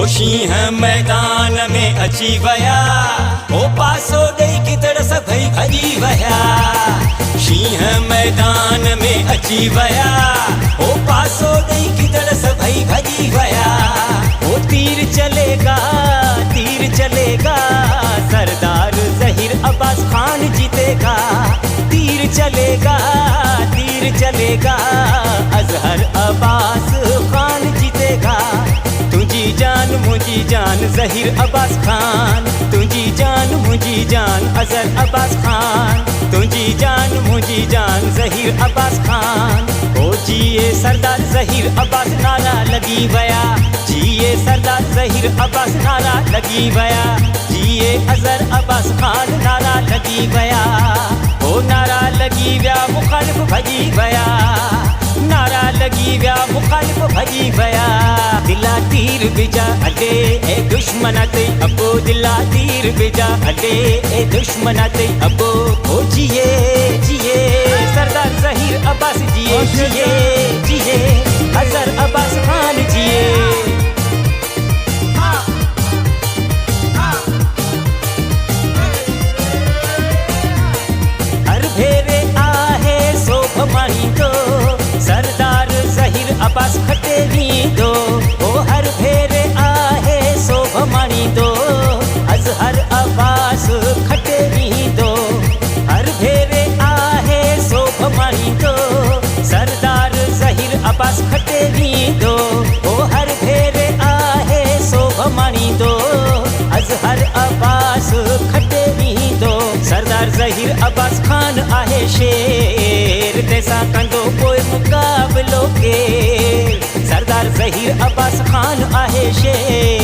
शींह मैदान में अची वया, ओ पासो ॾेई किदड़ सभई भॼी वया। शींह मैदान में अची वया, ओ पासो ॾेई किदड़ सभई भॼी वया। ओ तीर चलेगा सरदार ज़हीर अब्बास खान जीतेगा। तीर चलेगा अजहर अब्बास खान जीतेगा। तुझी जान मुझी जान ज़हीर अब्बास खान, तुझी जान मुझी जान अजहर अब्बास खान, तुझी जान मुझी जान ज़हीर अब्बास खान। ओ जिए सरदार ज़हीर अब्बास नारा लगी वया, जिए सरदार ज़हीर अब्बास नारा लगी वया। जिए अजहर अब्बास खान नारा लगी वया। ओ नारा लगी व्या मुखालिफ भॼी वया, नारा लगी व्या मुखालिफ भॼी वया। दिला तीर बिजा हले ए दुश्मन ते अबो, दिला तीर बिजा हले ए दुश्मन ते अबो। ओ जिए सरदार ज़हीर अब्बास जिए अजहर अब्बास खान जिए। हर भेरे आहे सोभ माणींदो, सरदार ज़हीर अब्बास खटे वींदो। ओ हर भेरे आहे सोभ माणींदो, अजहर अब्बास खटे वींदो। हर भेरे आहे सोभ माणींदो, सरदार ज़हीर अब्बास खटे वींदो। ओ हर भेरे आहे सोभ माणींदो, अजहर अब्बास खटे वींदो। सरदार ज़हीर अब्बास खान आहे शेर, तंहिंसां कंदो कोई मुक़ाबिलो केर। सरदार ज़हीर अब्बास खान आहे शेर।